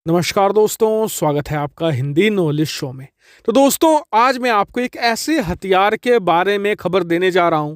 नमस्कार दोस्तों, स्वागत है आपका हिंदी नॉलेज शो में। तो दोस्तों, आज मैं आपको एक ऐसे हथियार के बारे में खबर देने जा रहा हूं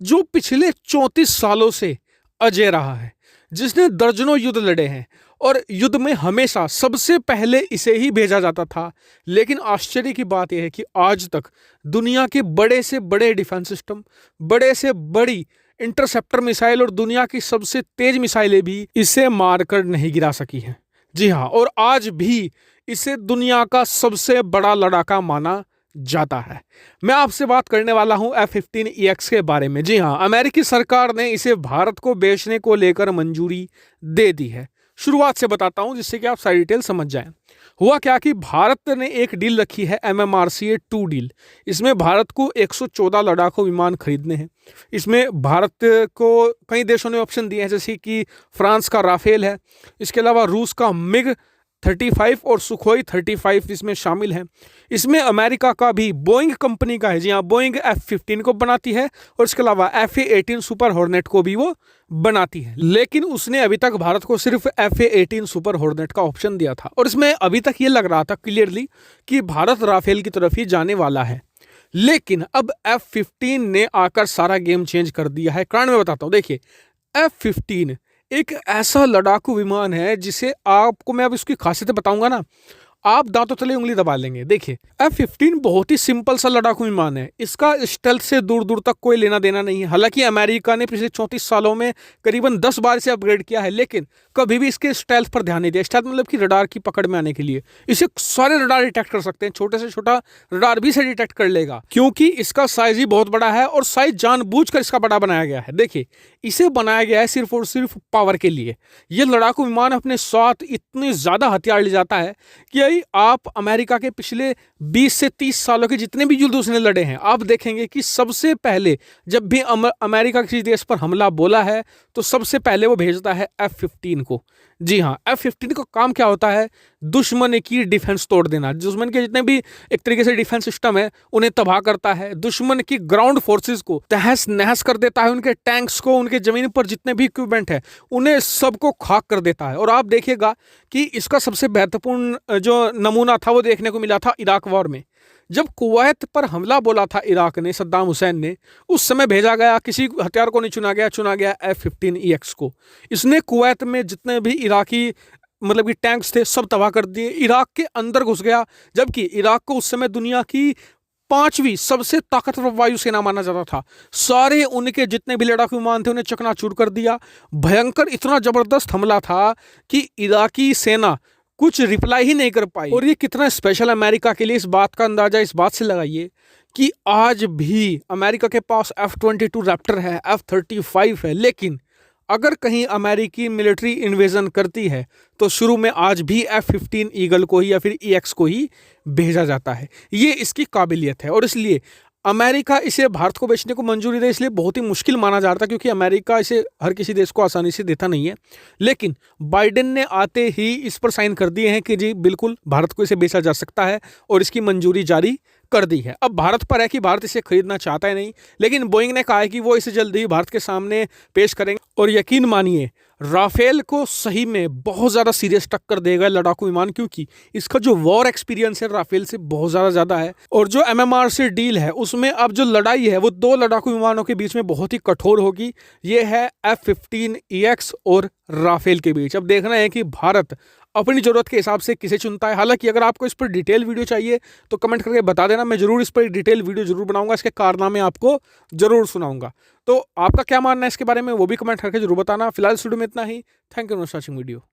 जो पिछले 34 सालों से अजय रहा है, जिसने दर्जनों युद्ध लड़े हैं और युद्ध में हमेशा सबसे पहले इसे ही भेजा जाता था। लेकिन आश्चर्य की बात यह है कि आज तक दुनिया के बड़े से बड़े डिफेंस सिस्टम, बड़े से बड़ी इंटरसेप्टर मिसाइल और दुनिया की सबसे तेज मिसाइलें भी इसे मारकर नहीं गिरा सकी हैं। जी हाँ, और आज भी इसे दुनिया का सबसे बड़ा लड़ाका माना जाता है। मैं आपसे बात करने वाला हूं F-15EX के बारे में। जी हाँ, अमेरिकी सरकार ने इसे भारत को बेचने को लेकर मंजूरी दे दी है। शुरुआत से बताता हूं जिससे कि आप सारी डिटेल समझ जाएं। हुआ क्या कि भारत ने एक डील रखी है, MMRCA 2 डील। इसमें भारत को 114 लड़ाकू विमान खरीदने हैं। इसमें भारत को कई देशों ने ऑप्शन दिए हैं, जैसे कि फ्रांस का राफेल है, इसके अलावा रूस का मिग 35 और सुखोई 35 इसमें शामिल हैं। इसमें अमेरिका का भी बोइंग कंपनी का है। जी हाँ, बोइंग F-15 को बनाती है और इसके अलावा FA-18 सुपर हॉर्नेट को भी वो बनाती है। लेकिन उसने अभी तक भारत को सिर्फ FA-18 सुपर हॉर्नेट का ऑप्शन दिया था और इसमें अभी तक ये लग रहा था क्लियरली कि भारत राफेल की तरफ ही जाने वाला है। लेकिन अब F-15 ने आकर सारा गेम चेंज कर दिया है। कारण मैं बताता हूँ। देखिए, F-15 एक ऐसा लड़ाकू विमान है जिसे आपको मैं अब इसकी खासियतें बताऊंगा ना, आप दांतों तले उंगली दबा लेंगे। देखिए, F-15 बहुत ही सिंपल सा लड़ाकू विमान है। इसका स्टेल्थ से दूर दूर तक कोई लेना देना नहीं है। हालांकि अमेरिका ने पिछले 34 सालों में करीबन 10 बार इसे अपग्रेड किया है, लेकिन कभी भी इसके स्टेल्थ पर ध्यान नहीं दिया। स्टेल्थ मतलब कि रडार की पकड़ में आने के लिए इसे सारे रडार डिटेक्ट कर सकते हैं। छोटे से छोटा रडार भी इसे डिटेक्ट कर लेगा, क्योंकि इसका साइज ही बहुत बड़ा है और साइज जानबूझकर इसका बड़ा बनाया गया है। देखिए, इसे बनाया गया है सिर्फ और सिर्फ पावर के लिए। यह लड़ाकू विमान अपने साथ इतने ज्यादा हथियार ले जाता है कि आप अमेरिका के पिछले 20 से 30 सालों के जितने भी युद्ध उसने लड़े हैं, आप देखेंगे कि सबसे पहले जब भी अमेरिका किसी देश पर हमला बोला है तो सबसे पहले वो भेजता है F-15 को। जी हाँ, F-15 का काम क्या होता है? दुश्मन की डिफेंस तोड़ देना। दुश्मन के जितने भी एक तरीके से डिफेंस सिस्टम है उन्हें तबाह करता है। दुश्मन की ग्राउंड फोर्सेस को तहस नहस कर देता है। उनके टैंक्स को, उनके जमीन पर जितने भी इक्विपमेंट है उन्हें सबको खाक कर देता है। और आप देखिएगा कि इसका सबसे महत्वपूर्ण जो नमूना था वो देखने को मिला था इराक वॉर में। जब कुवैत पर हमला बोला था इराक ने, सद्दाम हुसैन ने, उस समय भेजा गया, किसी हथियार को नहीं चुना गया F-15EX को। इसने कुवैत में जितने भी इराकी मतलब कि टैंक्स थे सब तबाह कर दिए। इराक के अंदर घुस गया, जबकि इराक को उस समय दुनिया की 5वीं सबसे ताकतवर वायुसेना माना जाता था। सारे उनके जितने भी लड़ाकू विमान थे उन्हें चकनाचूर कर दिया। भयंकर इतना जबरदस्त हमला था कि इराकी सेना कुछ रिप्लाई ही नहीं कर पाई। और ये कितना स्पेशल अमेरिका के लिए, इस बात का अंदाजा इस बात से लगाइए कि आज भी अमेरिका के पास F-22 रैप्टर है, F-35 है, लेकिन अगर कहीं अमेरिकी मिलिट्री इन्वेजन करती है तो शुरू में आज भी F-15 ईगल को ही या फिर EX को ही भेजा जाता है। ये इसकी काबिलियत है और इसलिए अमेरिका इसे भारत को बेचने को मंजूरी दे, इसलिए बहुत ही मुश्किल माना जा रहा था, क्योंकि अमेरिका इसे हर किसी देश को आसानी से देता नहीं है। लेकिन बाइडेन ने आते ही इस पर साइन कर दिए हैं कि जी बिल्कुल भारत को इसे बेचा जा सकता है और इसकी मंजूरी जारी कर दी है। अब भारत पर है कि भारत इसे खरीदना चाहता है नहीं, लेकिन बोइंग ने कहा है कि वो इसे जल्द ही भारत के सामने पेश करेंगे। और यकीन मानिए, राफेल को सही में बहुत ज़्यादा सीरियस टक्कर देगा लड़ाकू विमान, क्योंकि इसका जो वॉर एक्सपीरियंस है राफेल से बहुत ज़्यादा है। और जो MMRCA डील है उसमें अब जो लड़ाई है वो 2 लड़ाकू विमानों के बीच में बहुत ही कठोर होगी। ये है F-15EX और राफेल के बीच। अब देखना है कि भारत अपनी ज़रूरत के हिसाब से किसे चुनता है। हालांकि अगर आपको इस पर डिटेल वीडियो चाहिए तो कमेंट करके बता देना, मैं जरूर इस पर डिटेल वीडियो जरूर बनाऊंगा, इसके कारनामे आपको जरूर सुनाऊंगा। तो आपका क्या मानना है इसके बारे में वो भी कमेंट करके जरूर बताना। फिलहाल इस वीडियो में इतना ही। Thank you for watching video.